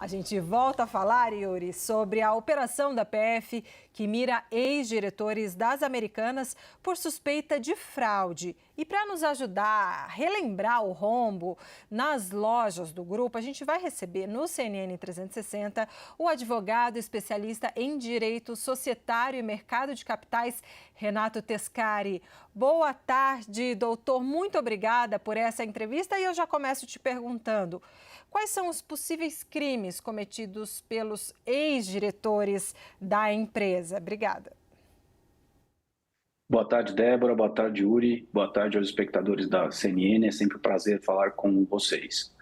A gente volta a falar, Yuri, sobre a operação da PF que mira ex-diretores das Americanas por suspeita de fraude. E para nos ajudar a relembrar o rombo nas lojas do grupo, a gente vai receber no CNN 360 o advogado especialista em direito societário e mercado de capitais, Renato Tescari. Boa tarde, doutor. Muito obrigada por essa entrevista e eu já começo te perguntando: quais são os possíveis crimes cometidos pelos ex-diretores da empresa? Obrigada. Boa tarde, Débora. Boa tarde, Yuri. Boa tarde aos espectadores da CNN. É sempre um prazer falar com vocês.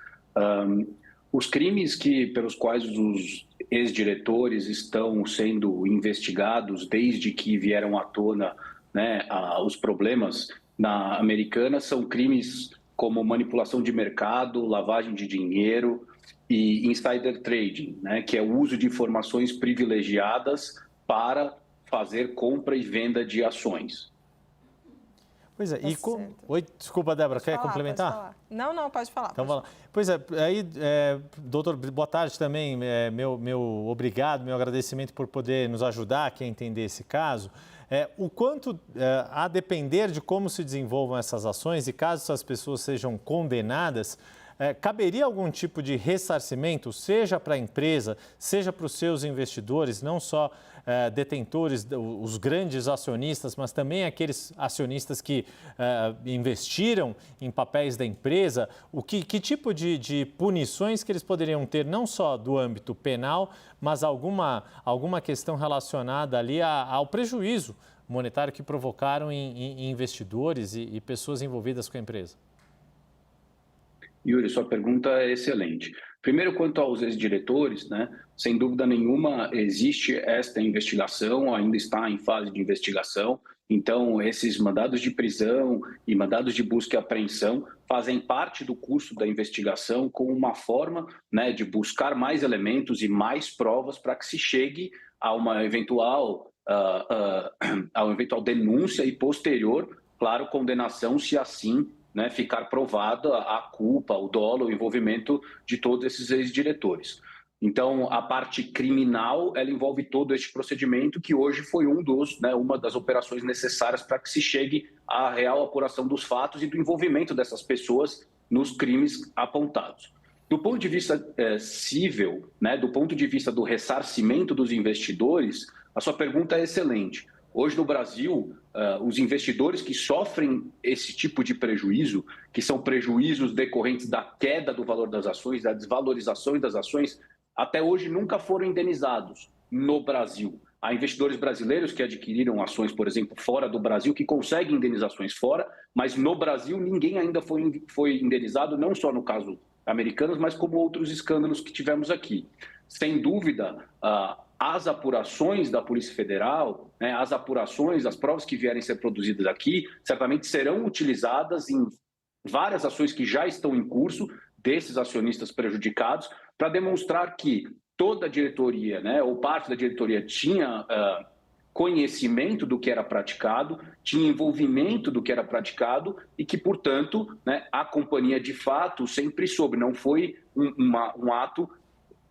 Os crimes pelos quais os ex-diretores estão sendo investigados desde que vieram à tona, né, os problemas na Americana são crimes como manipulação de mercado, lavagem de dinheiro e insider trading, né, que é o uso de informações privilegiadas para fazer compra e venda de ações. Pois é, Oi, desculpa, Débora, quer complementar? Não, pode falar. Então, vamos lá. Pois é, aí, doutor, boa tarde também, meu obrigado, meu agradecimento por poder nos ajudar aqui a entender esse caso. O quanto, a depender de como se desenvolvam essas ações e caso essas pessoas sejam condenadas, caberia algum tipo de ressarcimento, seja para a empresa, seja para os seus investidores, não só detentores, os grandes acionistas, mas também aqueles acionistas que investiram em papéis da empresa? Que tipo de punições que eles poderiam ter, não só do âmbito penal, mas alguma questão relacionada ali ao prejuízo monetário que provocaram em investidores e pessoas envolvidas com a empresa? Yuri, sua pergunta é excelente. Primeiro, quanto aos ex-diretores, né, sem dúvida nenhuma existe esta investigação, ainda está em fase de investigação. Então, esses mandados de prisão e mandados de busca e apreensão fazem parte do curso da investigação como uma forma, né, de buscar mais elementos e mais provas para que se chegue a uma eventual denúncia e posterior, claro, condenação, se assim, né, ficar provada a culpa, o dolo, o envolvimento de todos esses ex-diretores. Então, a parte criminal, ela envolve todo este procedimento que hoje foi uma das operações necessárias para que se chegue à real apuração dos fatos e do envolvimento dessas pessoas nos crimes apontados. Do ponto de vista cível, né, do ponto de vista do ressarcimento dos investidores, a sua pergunta é excelente. Hoje, no Brasil, os investidores que sofrem esse tipo de prejuízo, que são prejuízos decorrentes da queda do valor das ações, da desvalorização das ações, até hoje nunca foram indenizados no Brasil. Há investidores brasileiros que adquiriram ações, por exemplo, fora do Brasil, que conseguem indenizações fora, mas no Brasil ninguém ainda foi indenizado, não só no caso Americanas, mas como outros escândalos que tivemos aqui. Sem dúvida, as apurações da Polícia Federal, né, as apurações, as provas que vierem ser produzidas aqui, certamente serão utilizadas em várias ações que já estão em curso desses acionistas prejudicados para demonstrar que toda a diretoria, né, ou parte da diretoria tinha conhecimento do que era praticado, tinha envolvimento do que era praticado e que, portanto, né, a companhia de fato sempre soube, não foi um ato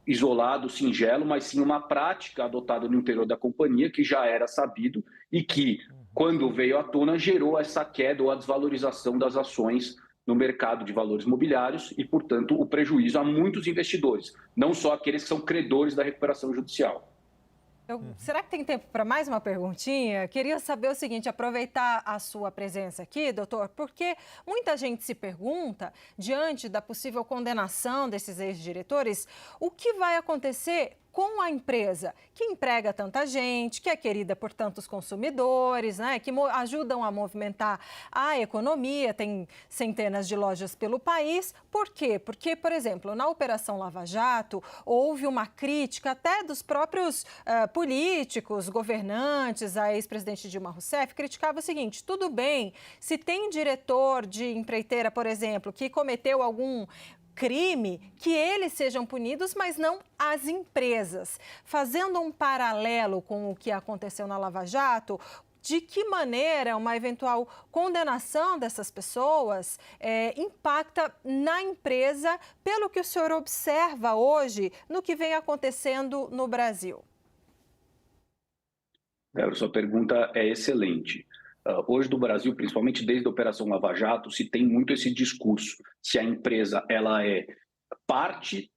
isolado, singelo, mas sim uma prática adotada no interior da companhia que já era sabido e que, quando veio à tona, gerou essa queda ou a desvalorização das ações no mercado de valores mobiliários e, portanto, o prejuízo a muitos investidores, não só aqueles que são credores da recuperação judicial. Será que tem tempo para mais uma perguntinha? Queria saber o seguinte, aproveitar a sua presença aqui, doutor, porque muita gente se pergunta, diante da possível condenação desses ex-diretores, o que vai acontecer com a empresa que emprega tanta gente, que é querida por tantos consumidores, né, que ajudam a movimentar a economia, tem centenas de lojas pelo país. Por quê? Porque, por exemplo, na Operação Lava Jato, houve uma crítica até dos próprios políticos, governantes. A ex-presidente Dilma Rousseff criticava o seguinte: tudo bem, se tem diretor de empreiteira, por exemplo, que cometeu algum crime, que eles sejam punidos, mas não as empresas. Fazendo um paralelo com o que aconteceu na Lava Jato, de que maneira uma eventual condenação dessas pessoas impacta na empresa, pelo que o senhor observa hoje no que vem acontecendo no Brasil. Sua pergunta é excelente. Hoje no Brasil, principalmente desde a Operação Lava Jato, se tem muito esse discurso se a empresa ela é parte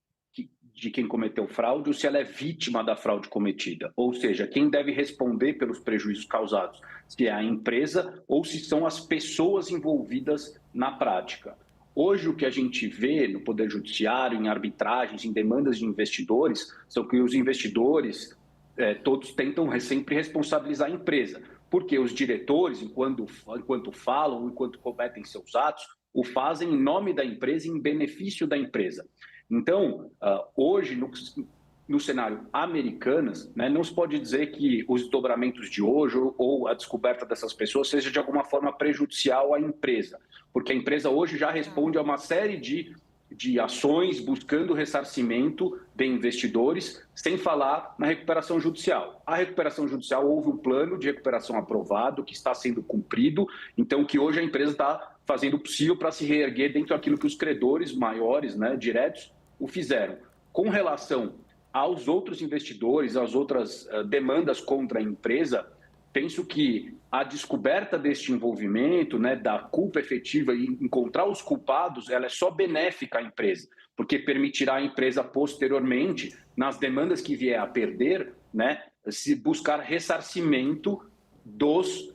de quem cometeu fraude ou se ela é vítima da fraude cometida. Ou seja, quem deve responder pelos prejuízos causados, se é a empresa ou se são as pessoas envolvidas na prática. Hoje, o que a gente vê no Poder Judiciário, em arbitragens, em demandas de investidores, são que os investidores todos tentam sempre responsabilizar a empresa, porque os diretores, enquanto falam, enquanto cometem seus atos, o fazem em nome da empresa, em benefício da empresa. Então, hoje, no cenário Americanas, né, não se pode dizer que os desdobramentos de hoje ou a descoberta dessas pessoas seja de alguma forma prejudicial à empresa, porque a empresa hoje já responde a uma série de ações buscando ressarcimento de investidores, sem falar na recuperação judicial. A recuperação judicial, houve um plano de recuperação aprovado, que está sendo cumprido, então que hoje a empresa está fazendo o possível para se reerguer dentro daquilo que os credores maiores, né, diretos, o fizeram. Com relação aos outros investidores, às outras demandas contra a empresa, penso que a descoberta deste envolvimento, né, da culpa efetiva e encontrar os culpados, ela é só benéfica à empresa, porque permitirá à empresa posteriormente, nas demandas que vier a perder, né, se buscar ressarcimento dos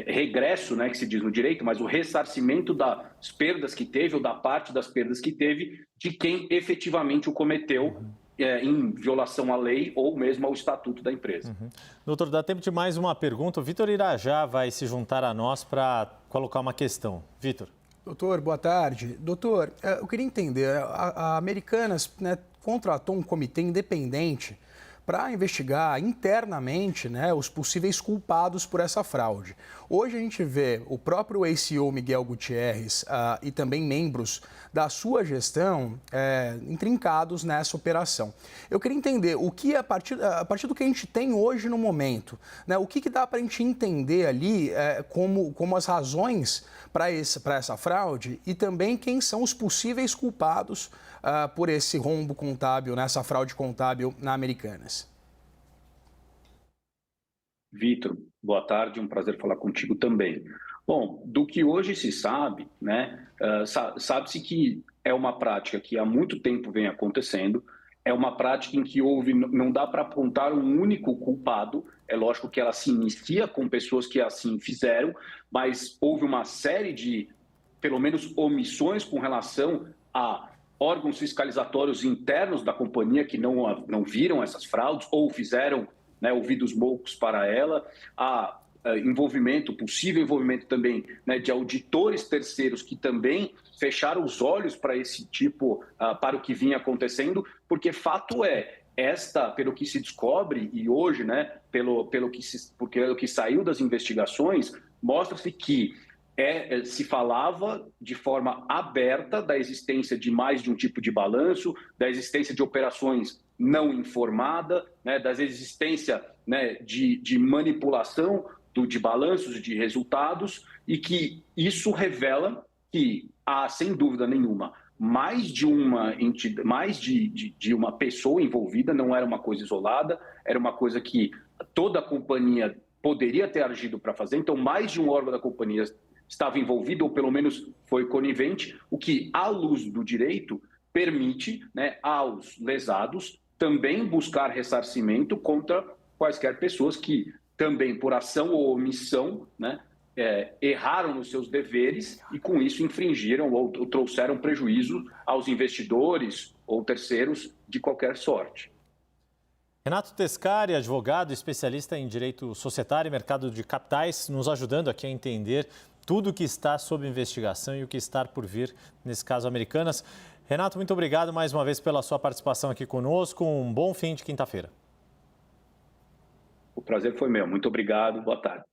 regresso, né, que se diz no direito, mas o ressarcimento das perdas que teve ou da parte das perdas que teve de quem efetivamente o cometeu em violação à lei ou mesmo ao estatuto da empresa. Doutor, dá tempo de mais uma pergunta. O Vitor Irajá vai se juntar a nós para colocar uma questão. Vitor. Doutor, boa tarde. Doutor, eu queria entender, a Americanas, né, contratou um comitê independente para investigar internamente, né, os possíveis culpados por essa fraude. Hoje a gente vê o próprio ex-CEO Miguel Gutierrez e também membros da sua gestão intrincados nessa operação. Eu queria entender o que, a partir do que a gente tem hoje no momento, né, o que dá para a gente entender ali como as razões para essa fraude e também quem são os possíveis culpados por esse rombo contábil, nessa fraude contábil na Americanas. Vitor, boa tarde, um prazer falar contigo também. Bom, do que hoje se sabe, né, sabe-se que é uma prática que há muito tempo vem acontecendo, é uma prática em que não dá para apontar um único culpado, é lógico que ela se inicia com pessoas que assim fizeram, mas houve uma série de, pelo menos, omissões com relação a órgãos fiscalizatórios internos da companhia que não viram essas fraudes ou fizeram, né, ouvidos moucos para ela, há possível envolvimento também, né, de auditores terceiros que também fecharam os olhos para esse tipo, para o que vinha acontecendo, porque fato pelo que se descobre e hoje, né, pelo que saiu das investigações, mostra-se que se falava de forma aberta da existência de mais de um tipo de balanço, da existência de operações não informada, né, da existência, né, de manipulação de balanços, de resultados, e que isso revela que há, sem dúvida nenhuma, mais de uma entidade, de uma pessoa envolvida, não era uma coisa isolada, era uma coisa que toda a companhia poderia ter agido para fazer, então mais de um órgão da companhia estava envolvido, ou pelo menos foi conivente, o que, à luz do direito, permite, né, aos lesados também buscar ressarcimento contra quaisquer pessoas que também, por ação ou omissão, né, erraram nos seus deveres e, com isso, infringiram ou trouxeram prejuízo aos investidores ou terceiros de qualquer sorte. Renato Tescari, advogado, especialista em direito societário e mercado de capitais, nos ajudando aqui a entender tudo o que está sob investigação e o que está por vir, nesse caso, Americanas. Renato, muito obrigado mais uma vez pela sua participação aqui conosco. Um bom fim de quinta-feira. O prazer foi meu. Muito obrigado. Boa tarde.